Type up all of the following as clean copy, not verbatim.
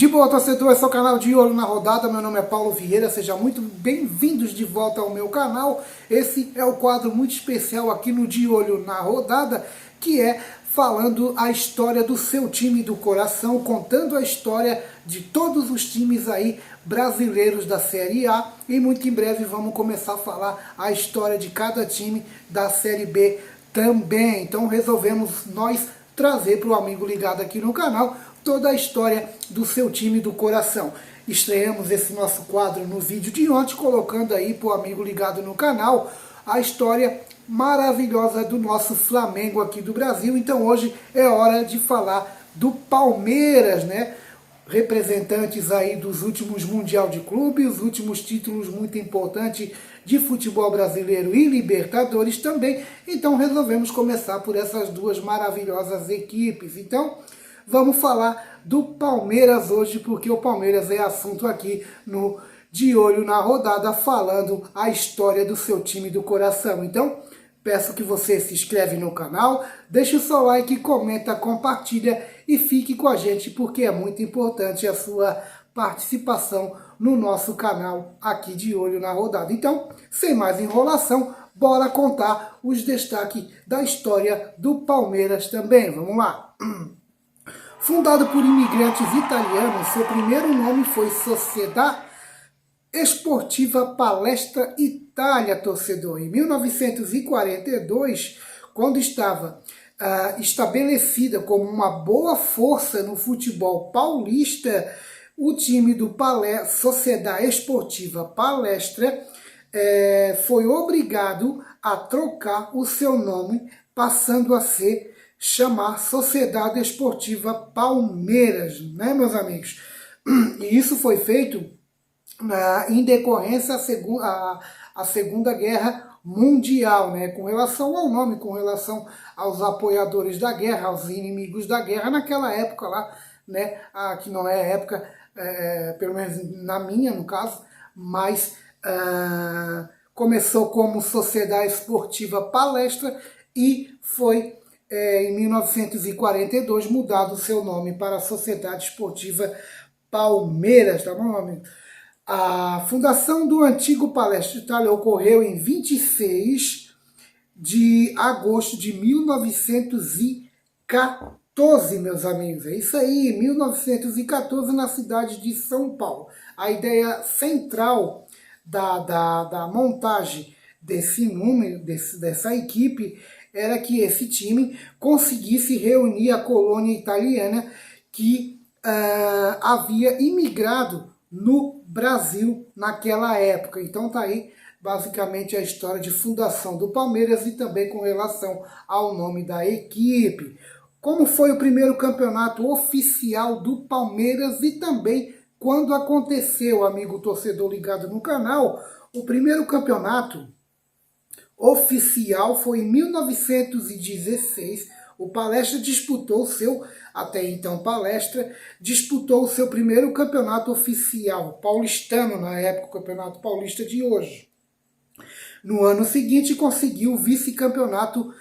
De boa, torcedor, esse é o canal De Olho na Rodada, meu nome é Paulo Vieira, sejam muito bem-vindos de volta ao meu canal. Esse é o quadro muito especial aqui no De Olho na Rodada, que é falando a história do seu time do coração, contando a história de todos os times aí brasileiros da Série A, e muito em breve vamos começar a falar a história de cada time da Série B também. Então resolvemos nós trazer para o amigo ligado aqui no canal toda a história do seu time do coração. Estreamos esse nosso quadro no vídeo de ontem, colocando aí para o amigo ligado no canal a história maravilhosa do nosso Flamengo aqui do Brasil. Então hoje é hora de falar do Palmeiras, né? Representantes aí dos últimos Mundial de Clube, os últimos títulos muito importantes de futebol brasileiro e Libertadores também. Então resolvemos começar por essas duas maravilhosas equipes. Então vamos falar do Palmeiras hoje, porque o Palmeiras é assunto aqui no De Olho na Rodada, falando a história do seu time do coração. Então, peço que você se inscreve no canal, deixe o seu like, comenta, compartilha e fique com a gente, porque é muito importante a sua participação no nosso canal aqui De Olho na Rodada. Então, sem mais enrolação, bora contar os destaques da história do Palmeiras também. Vamos lá! Fundado por imigrantes italianos, seu primeiro nome foi Sociedad Esportiva Palestra Itália, torcedor. Em 1942, quando estava estabelecida como uma boa força no futebol paulista, o time do Sociedad Esportiva Palestra foi obrigado a trocar o seu nome, passando a chamar Sociedade Esportiva Palmeiras, né, meus amigos? E isso foi feito em decorrência à Segunda Guerra Mundial, né, com relação ao nome, com relação aos apoiadores da guerra, aos inimigos da guerra, naquela época lá, né, que não é época, pelo menos na minha, no caso, mas começou como Sociedade Esportiva Palestra e foi em 1942, mudado o seu nome para a Sociedade Esportiva Palmeiras, tá bom, amigo? A fundação do antigo Palestra Itália ocorreu em 26 de agosto de 1914, meus amigos. É isso aí, 1914, na cidade de São Paulo. A ideia central da montagem desse número, dessa equipe, era que esse time conseguisse reunir a colônia italiana que havia imigrado no Brasil naquela época. Então tá aí basicamente a história de fundação do Palmeiras e também com relação ao nome da equipe. Como foi o primeiro campeonato oficial do Palmeiras e também quando aconteceu, amigo torcedor ligado no canal, o primeiro campeonato oficial foi em 1916. O Palestra disputou até então Palestra, disputou o seu primeiro campeonato oficial, paulistano, na época, o Campeonato Paulista de hoje. No ano seguinte conseguiu o vice-campeonato,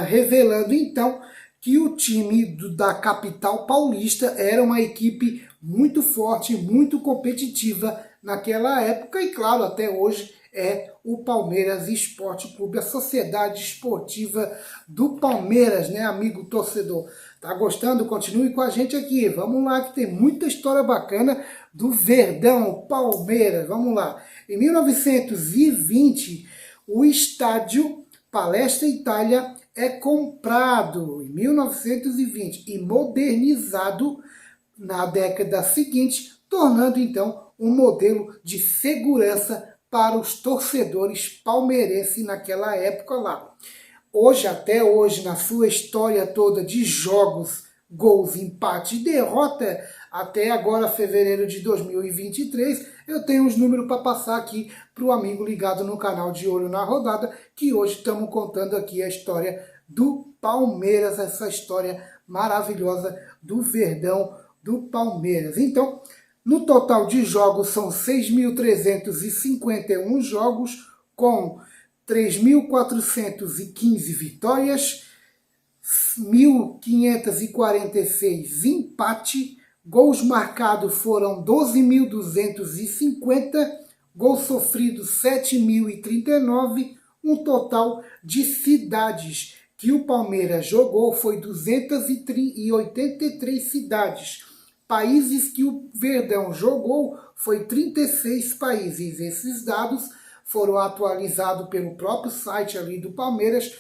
revelando então que o time da capital paulista era uma equipe muito forte, muito competitiva naquela época e, claro, até hoje é o Palmeiras Esporte Clube, a Sociedade Esportiva do Palmeiras, né, amigo torcedor? Tá gostando? Continue com a gente aqui. Vamos lá que tem muita história bacana do Verdão Palmeiras. Vamos lá. Em 1920, o estádio Palestra Itália é comprado em 1920 e modernizado na década seguinte, tornando então um modelo de segurança para os torcedores palmeirenses naquela época lá. Hoje, até hoje, na sua história toda de jogos, gols, empate e derrota, até agora, fevereiro de 2023, eu tenho os números para passar aqui para o amigo ligado no canal De Olho na Rodada, que hoje estamos contando aqui a história do Palmeiras, essa história maravilhosa do Verdão do Palmeiras. Então, no total de jogos são 6.351 jogos, com 3.415 vitórias, 1.546 empate, Gols marcados foram 12.250, gols sofridos 7.039, um total de cidades que o Palmeiras jogou foi 283 cidades. Países que o Verdão jogou foi 36 países. Esses dados foram atualizados pelo próprio site ali do Palmeiras,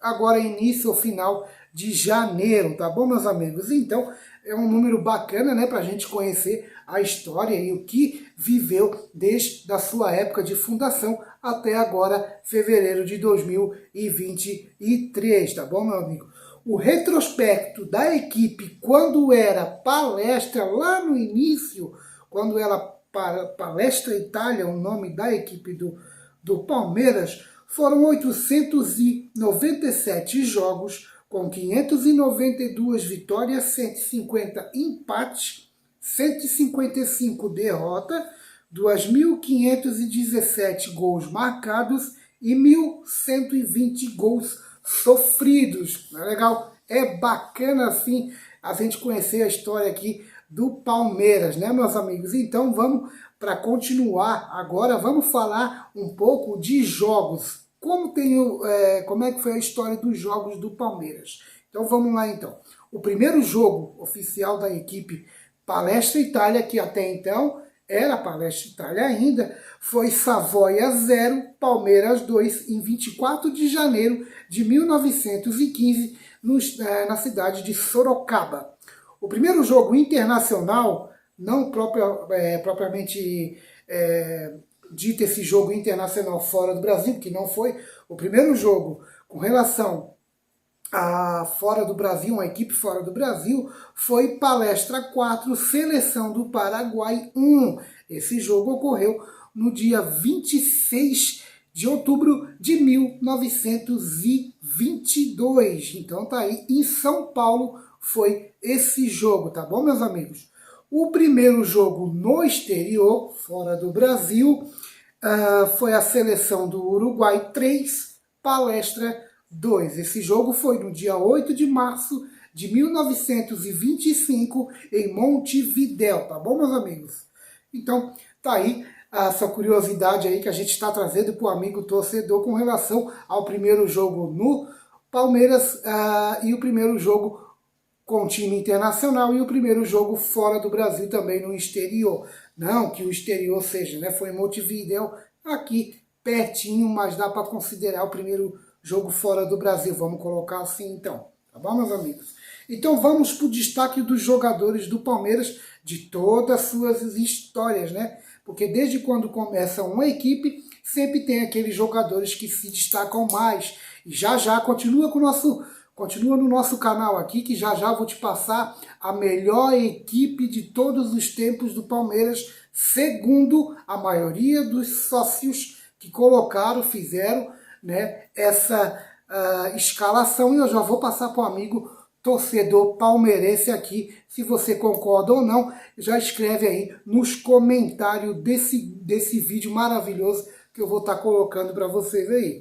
agora início ou final de janeiro, tá bom, meus amigos? Então, é um número bacana, né, para a gente conhecer a história e o que viveu desde a sua época de fundação até agora, fevereiro de 2023, tá bom, meu amigo? O retrospecto da equipe quando era Palestra, lá no início, quando era Palestra Itália, o nome da equipe do Palmeiras, foram 897 jogos, com 592 vitórias, 150 empates, 155 derrotas, 2.517 gols marcados e 1.120 gols sofridos. Não é legal? É bacana assim a gente conhecer a história aqui do Palmeiras, né, meus amigos? Então vamos para continuar agora, vamos falar um pouco de jogos. Como é que foi a história dos jogos do Palmeiras? Então vamos lá então. O primeiro jogo oficial da equipe Palestra Itália, que até então era Palestra Itália ainda, foi Savoia 0, Palmeiras 2, em 24 de janeiro de 1915, na cidade de Sorocaba. O primeiro jogo internacional, não propriamente dito esse jogo internacional fora do Brasil, que não foi, o primeiro jogo com relação a fora do Brasil, uma equipe fora do Brasil, foi Palestra 4, Seleção do Paraguai 1. Esse jogo ocorreu no dia 26 de outubro de 1922. Então tá aí, em São Paulo foi esse jogo, tá bom, meus amigos? O primeiro jogo no exterior, fora do Brasil, foi a Seleção do Uruguai 3, Palestra 2. Esse jogo foi no dia 8 de março de 1925 em Montevidéu, tá bom, meus amigos? Então, tá aí essa curiosidade aí que a gente está trazendo para o amigo torcedor com relação ao primeiro jogo no Palmeiras e o primeiro jogo com time internacional e o primeiro jogo fora do Brasil também no exterior. Não que o exterior seja, né? Foi em Montevidéu, aqui pertinho, mas dá para considerar o primeiro jogo fora do Brasil. Vamos colocar assim então, tá bom, meus amigos? Então vamos para o destaque dos jogadores do Palmeiras, de todas as suas histórias, né? Porque desde quando começa uma equipe, sempre tem aqueles jogadores que se destacam mais. E já continua no nosso canal aqui, que já vou te passar a melhor equipe de todos os tempos do Palmeiras, segundo a maioria dos sócios que fizeram, né, essa escalação. E eu já vou passar para o amigo torcedor palmeirense aqui, se você concorda ou não, já escreve aí nos comentários desse vídeo maravilhoso que eu vou estar colocando para vocês aí.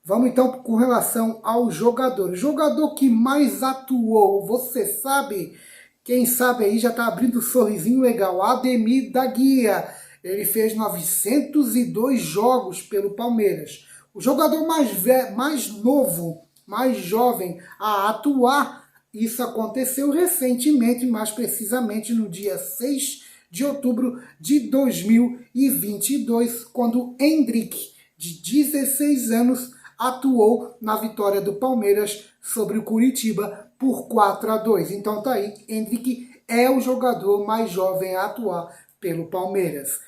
Vamos então com relação ao jogador. O jogador que mais atuou, você sabe? Quem sabe aí já está abrindo um sorrisinho legal. Ademir da Guia. Ele fez 902 jogos pelo Palmeiras. O jogador mais novo, mais jovem a atuar, isso aconteceu recentemente, mais precisamente no dia 6 de outubro de 2022, quando Hendrick, de 16 anos, atuou na vitória do Palmeiras sobre o Curitiba por 4-2. Então tá aí, Hendrick é o jogador mais jovem a atuar pelo Palmeiras.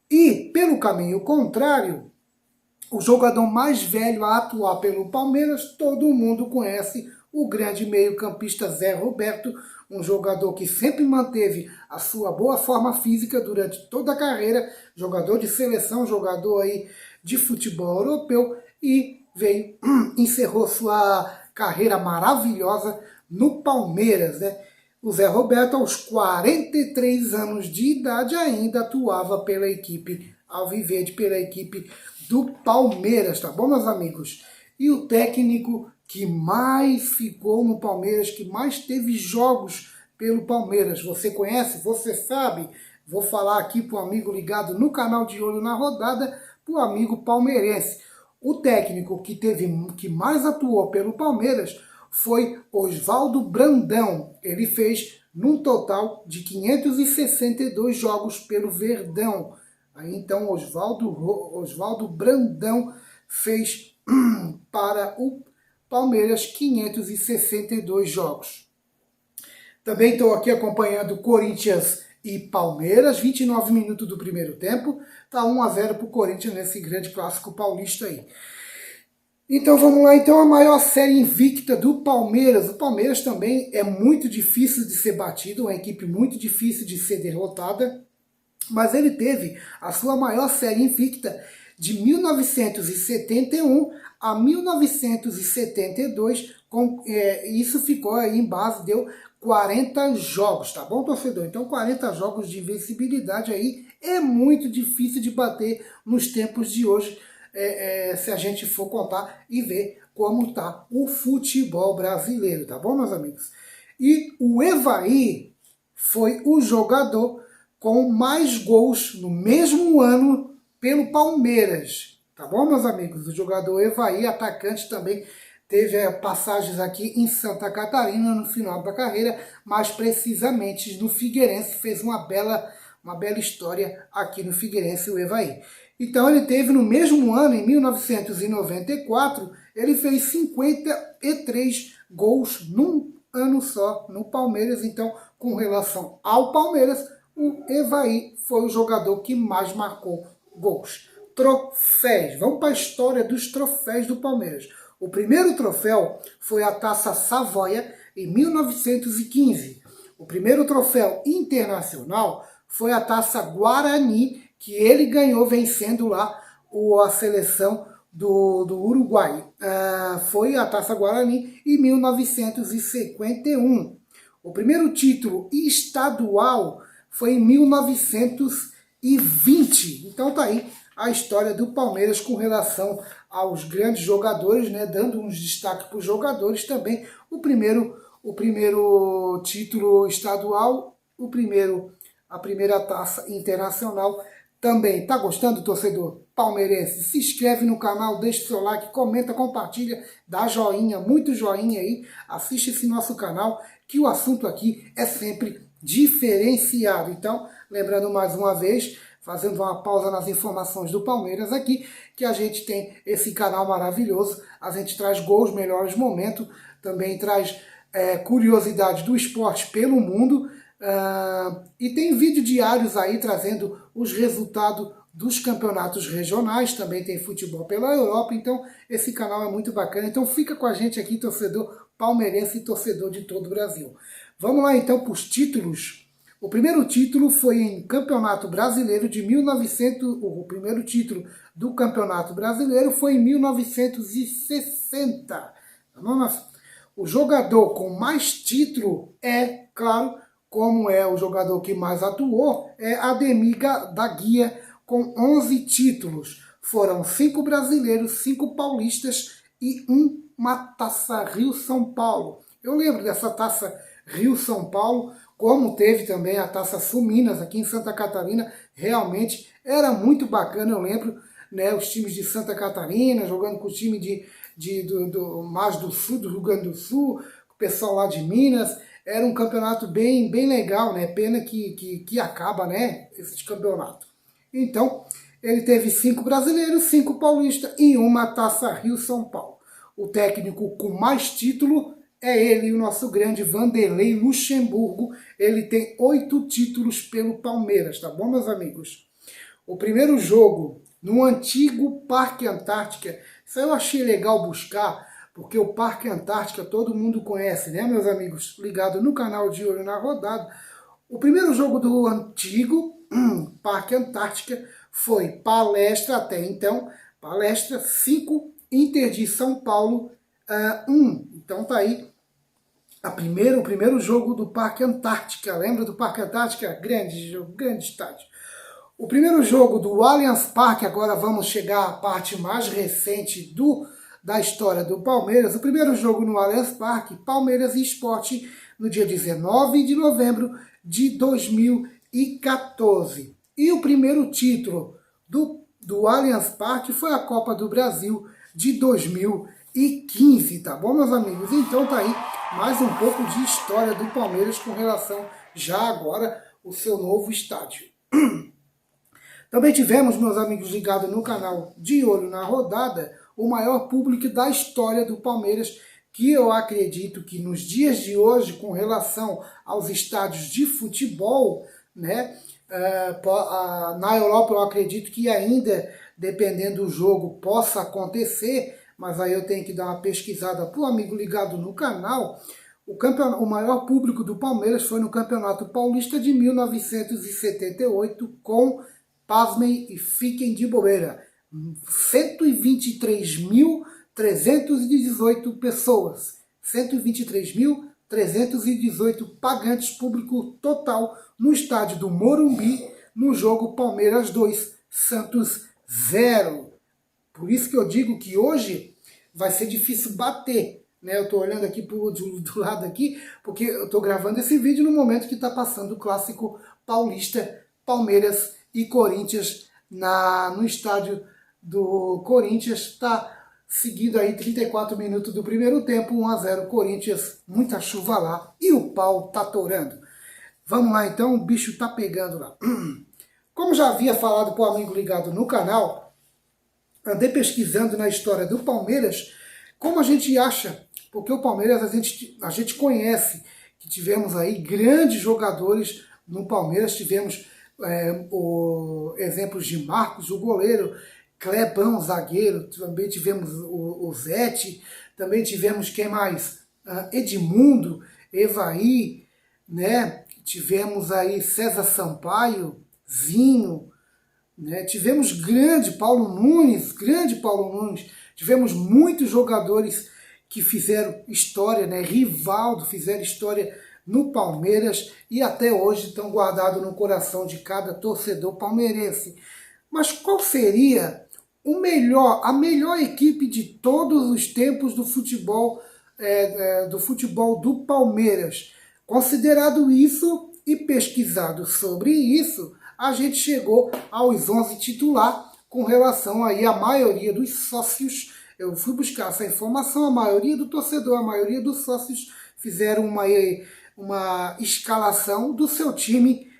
E, pelo caminho contrário, o jogador mais velho a atuar pelo Palmeiras, todo mundo conhece, o grande meio-campista Zé Roberto, um jogador que sempre manteve a sua boa forma física durante toda a carreira, jogador de seleção, jogador aí de futebol europeu, e encerrou sua carreira maravilhosa no Palmeiras, né? O Zé Roberto, aos 43 anos de idade, ainda atuava pela equipe alviverde, pela equipe do Palmeiras, tá bom, meus amigos? E o técnico que mais ficou no Palmeiras, que mais teve jogos pelo Palmeiras. Você conhece? Você sabe? Vou falar aqui para o amigo ligado no canal De Olho na Rodada, para o amigo palmeirense. O técnico que mais atuou pelo Palmeiras foi Oswaldo Brandão. Ele fez num total de 562 jogos pelo Verdão. Aí então Oswaldo Brandão fez para o Palmeiras 562 jogos. Também estou aqui acompanhando Corinthians e Palmeiras, 29 minutos do primeiro tempo. Está 1-0 para o Corinthians nesse grande clássico paulista aí. Então vamos lá, então a maior série invicta do Palmeiras. O Palmeiras também é muito difícil de ser batido, uma equipe muito difícil de ser derrotada. Mas ele teve a sua maior série invicta de 1971 a 1972. Isso ficou aí em base, deu 40 jogos, tá bom, torcedor? Então 40 jogos de invencibilidade aí é muito difícil de bater nos tempos de hoje, se a gente for contar e ver como tá o futebol brasileiro, tá bom, meus amigos? E o Evaí foi o jogador com mais gols no mesmo ano pelo Palmeiras, tá bom, meus amigos? O jogador Evaí, atacante, também teve passagens aqui em Santa Catarina no final da carreira, mais precisamente no Figueirense, fez uma bela história aqui no Figueirense, o Evaí. Então ele teve no mesmo ano, em 1994, ele fez 53 gols num ano só no Palmeiras. Então, com relação ao Palmeiras, o Evaí foi o jogador que mais marcou gols. Troféus. Vamos para a história dos troféus do Palmeiras. O primeiro troféu foi a Taça Savoia, em 1915. O primeiro troféu internacional foi a Taça Guarani, que ele ganhou vencendo lá a seleção do Uruguai. Foi a Taça Guarani em 1951. O primeiro título estadual foi em 1920. Então tá aí a história do Palmeiras com relação aos grandes jogadores, né, dando uns destaques para os jogadores também. O primeiro título estadual, a primeira taça internacional também. Tá gostando, torcedor palmeirense? Se inscreve no canal, deixa o seu like, comenta, compartilha, dá joinha, muito joinha aí, assiste esse nosso canal, que o assunto aqui é sempre diferenciado. Então, lembrando mais uma vez, fazendo uma pausa nas informações do Palmeiras aqui, que a gente tem esse canal maravilhoso, a gente traz gols, melhores momentos, também traz curiosidade do esporte pelo mundo, e tem vídeo diários aí trazendo os resultados dos campeonatos regionais, também tem futebol pela Europa, então esse canal é muito bacana. Então fica com a gente aqui, torcedor palmeirense e torcedor de todo o Brasil. Vamos lá então para os títulos. O primeiro título foi em Campeonato Brasileiro de 1900, o primeiro título do Campeonato Brasileiro foi em 1960. O jogador com mais título é, claro, como é o jogador que mais atuou, é Ademir da Guia, com 11 títulos. Foram 5 brasileiros, 5 paulistas e uma Taça Rio-São Paulo. Eu lembro dessa Taça Rio-São Paulo, como teve também a Taça Sul-Minas aqui em Santa Catarina. Realmente era muito bacana, eu lembro, né, os times de Santa Catarina jogando com o time mais do sul, do Rio Grande do Sul, o pessoal lá de Minas. Era um campeonato bem legal, né? Pena que acaba, né, esse campeonato. Então, ele teve 5 brasileiros, 5 paulistas e uma Taça Rio-São Paulo. O técnico com mais título é ele, o nosso grande Vanderlei Luxemburgo. Ele tem 8 títulos pelo Palmeiras, tá bom, meus amigos? O primeiro jogo no antigo Parque Antártica, isso eu achei legal buscar, porque o Parque Antártica todo mundo conhece, né, meus amigos? Ligado no canal De Olho na Rodada. O primeiro jogo do antigo Parque Antártica foi Palestra, até então, Palestra 5, Inter de São Paulo 1. Então tá aí o primeiro jogo do Parque Antártica. Lembra do Parque Antártica? Grande jogo, grande estádio. O primeiro jogo do Allianz Parque, agora vamos chegar à parte mais recente da história do Palmeiras. O primeiro jogo no Allianz Parque, Palmeiras e Sport no dia 19 de novembro de 2014. E o primeiro título do Allianz Parque foi a Copa do Brasil de 2015, tá bom, meus amigos? Então tá aí mais um pouco de história do Palmeiras com relação já agora ao seu novo estádio. Também tivemos, meus amigos, ligados no canal De Olho na Rodada, o maior público da história do Palmeiras, que eu acredito que nos dias de hoje, com relação aos estádios de futebol, né, na Europa eu acredito que ainda, dependendo do jogo, possa acontecer, mas aí eu tenho que dar uma pesquisada para o amigo ligado no canal. O maior público do Palmeiras foi no Campeonato Paulista de 1978, com, pasmem e fiquem de bobeira, 123.318 pessoas, 123.318 pagantes, público total no estádio do Morumbi, no jogo Palmeiras 2, Santos 0. Por isso que eu digo que hoje vai ser difícil bater, né? Eu estou olhando aqui do lado aqui, porque eu estou gravando esse vídeo no momento que está passando o clássico paulista, Palmeiras e Corinthians, no estádio do Corinthians. Está seguindo aí 34 minutos do primeiro tempo, 1-0 Corinthians, muita chuva lá e o pau tá torando. Vamos lá então, o bicho tá pegando lá. Como já havia falado para o amigo ligado no canal, andei pesquisando na história do Palmeiras, como a gente acha, porque o Palmeiras a gente conhece, que tivemos aí grandes jogadores no Palmeiras, tivemos exemplos de Marcos, o goleiro, Clebão, zagueiro, também tivemos o Zete, também tivemos quem mais? Edmundo, Evaí, né? Tivemos aí César Sampaio, Zinho, né? Tivemos grande Paulo Nunes, tivemos muitos jogadores que fizeram história, né? Rivaldo, fizeram história no Palmeiras e até hoje estão guardados no coração de cada torcedor palmeirense. Mas qual seria a melhor equipe de todos os tempos do futebol, do Palmeiras? Considerado isso e pesquisado sobre isso, a gente chegou aos 11 titular com relação aí à maioria dos sócios. Eu fui buscar essa informação, a maioria do torcedor, a maioria dos sócios fizeram uma escalação do seu time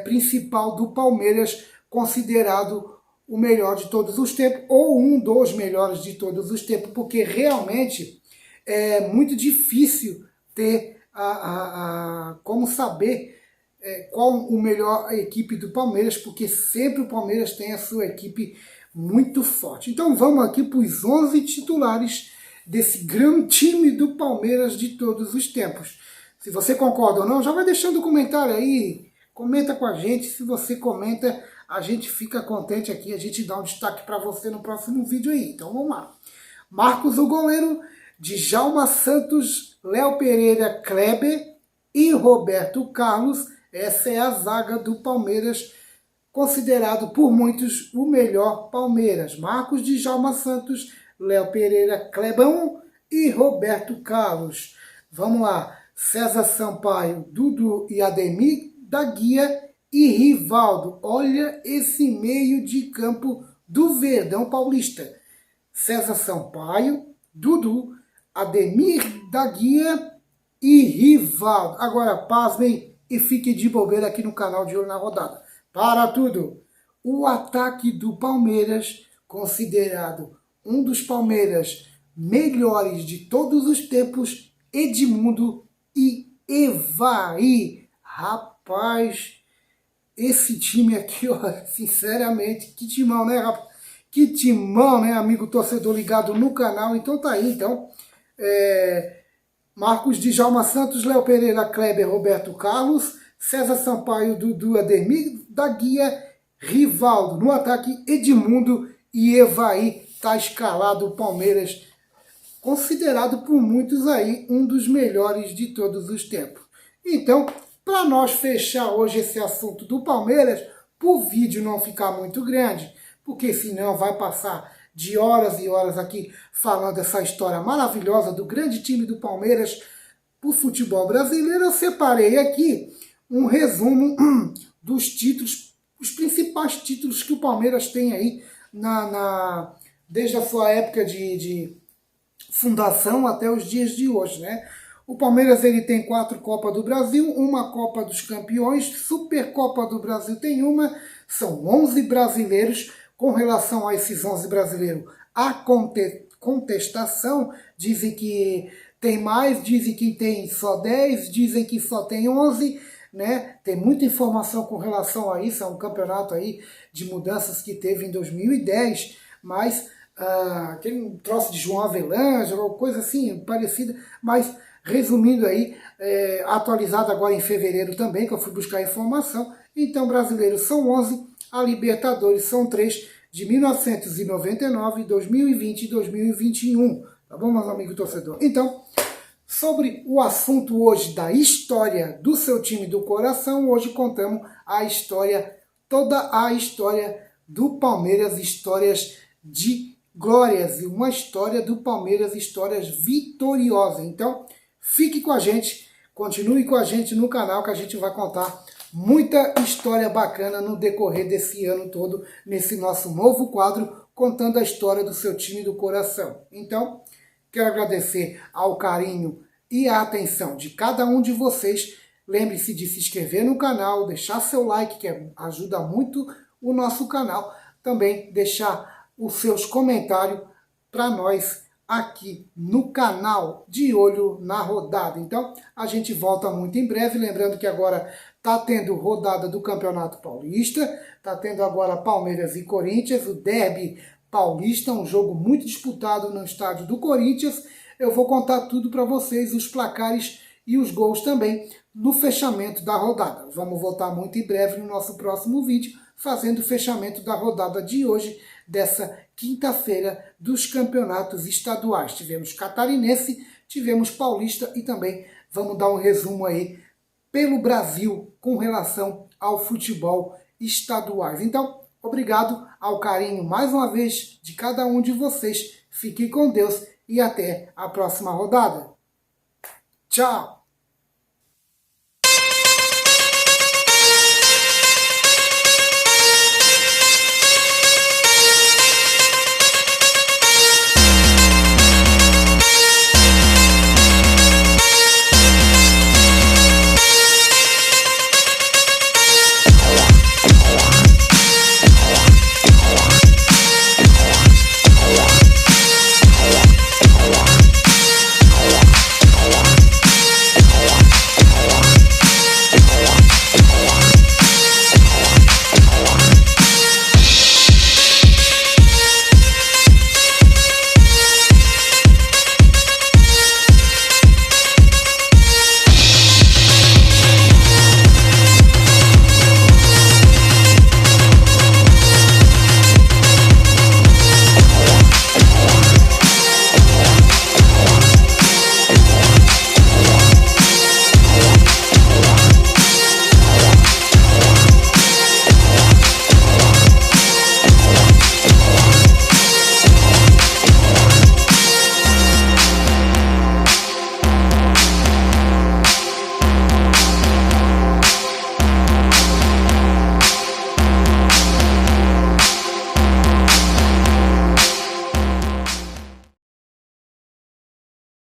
principal do Palmeiras, considerado o melhor de todos os tempos, ou um dos melhores de todos os tempos, porque realmente é muito difícil ter como saber qual o melhor equipe do Palmeiras, porque sempre o Palmeiras tem a sua equipe muito forte. Então vamos aqui para os 11 titulares desse grande time do Palmeiras de todos os tempos. Se você concorda ou não, já vai deixando o comentário aí, comenta com a gente. Se você comenta, a gente fica contente aqui, a gente dá um destaque para você no próximo vídeo aí. Então vamos lá. Marcos, o goleiro, Djalma Santos, Léo Pereira, Kleber e Roberto Carlos. Essa é a zaga do Palmeiras, considerado por muitos o melhor Palmeiras. Marcos, Djalma Santos, Léo Pereira, Clebão e Roberto Carlos. Vamos lá. César Sampaio, Dudu e Ademir da Guia e Rivaldo. Olha esse meio de campo do Verdão Paulista. César Sampaio, Dudu, Ademir da Guia e Rivaldo. Agora, pasmem e fiquem de bobeira aqui no canal De Olho na Rodada. Para tudo! O ataque do Palmeiras, considerado um dos Palmeiras melhores de todos os tempos, Edmundo e Evaí. Rapaz, esse time aqui, ó, sinceramente, que timão, né, rapaz? Que timão, né, amigo torcedor ligado no canal. Então tá aí, então. Marcos, Djalma Santos, Léo Pereira, Kleber, Roberto Carlos, César Sampaio, Dudu, Ademir da Guia, Rivaldo. No ataque, Edmundo e Evaí. Tá escalado o Palmeiras, considerado por muitos aí um dos melhores de todos os tempos. Então, para nós fechar hoje esse assunto do Palmeiras, para o vídeo não ficar muito grande, porque senão vai passar de horas e horas aqui falando essa história maravilhosa do grande time do Palmeiras, para o futebol brasileiro, eu separei aqui um resumo dos títulos, os principais títulos que o Palmeiras tem aí desde a sua época de fundação até os dias de hoje, né? O Palmeiras ele tem 4 Copas do Brasil, uma Copa dos Campeões, Supercopa do Brasil tem uma, são 11 brasileiros. Com relação a esses 11 brasileiros, há contestação, dizem que tem mais, dizem que tem só 10, dizem que só tem 11, né? Tem muita informação com relação a isso, é um campeonato aí de mudanças que teve em 2010, mas aquele troço de João Avelange, ou coisa assim parecida, mas resumindo aí, atualizado agora em fevereiro também, que eu fui buscar informação. Então, brasileiros são 11, a Libertadores são 3, de 1999, 2020 e 2021. Tá bom, meus amigos torcedores? Então, sobre o assunto hoje da história do seu time do coração, hoje contamos a história, toda a história do Palmeiras, histórias de glórias, e uma história do Palmeiras, histórias vitoriosas. Então, fique com a gente, continue com a gente no canal que a gente vai contar muita história bacana no decorrer desse ano todo, nesse nosso novo quadro, contando a história do seu time do coração. Então, quero agradecer ao carinho e a atenção de cada um de vocês. Lembre-se de se inscrever no canal, deixar seu like, que ajuda muito o nosso canal. Também deixar os seus comentários para nós aqui no canal De Olho na Rodada. Então, a gente volta muito em breve, lembrando que agora está tendo rodada do Campeonato Paulista, está tendo agora Palmeiras e Corinthians, o derby paulista, um jogo muito disputado no estádio do Corinthians. Eu vou contar tudo para vocês, os placares e os gols também, no fechamento da rodada. Vamos voltar muito em breve no nosso próximo vídeo, fazendo o fechamento da rodada de hoje, dessa quinta-feira, dos campeonatos estaduais. Tivemos catarinense, tivemos paulista e também vamos dar um resumo aí pelo Brasil com relação ao futebol estaduais. Então, obrigado ao carinho mais uma vez de cada um de vocês. Fique com Deus e até a próxima rodada. Tchau!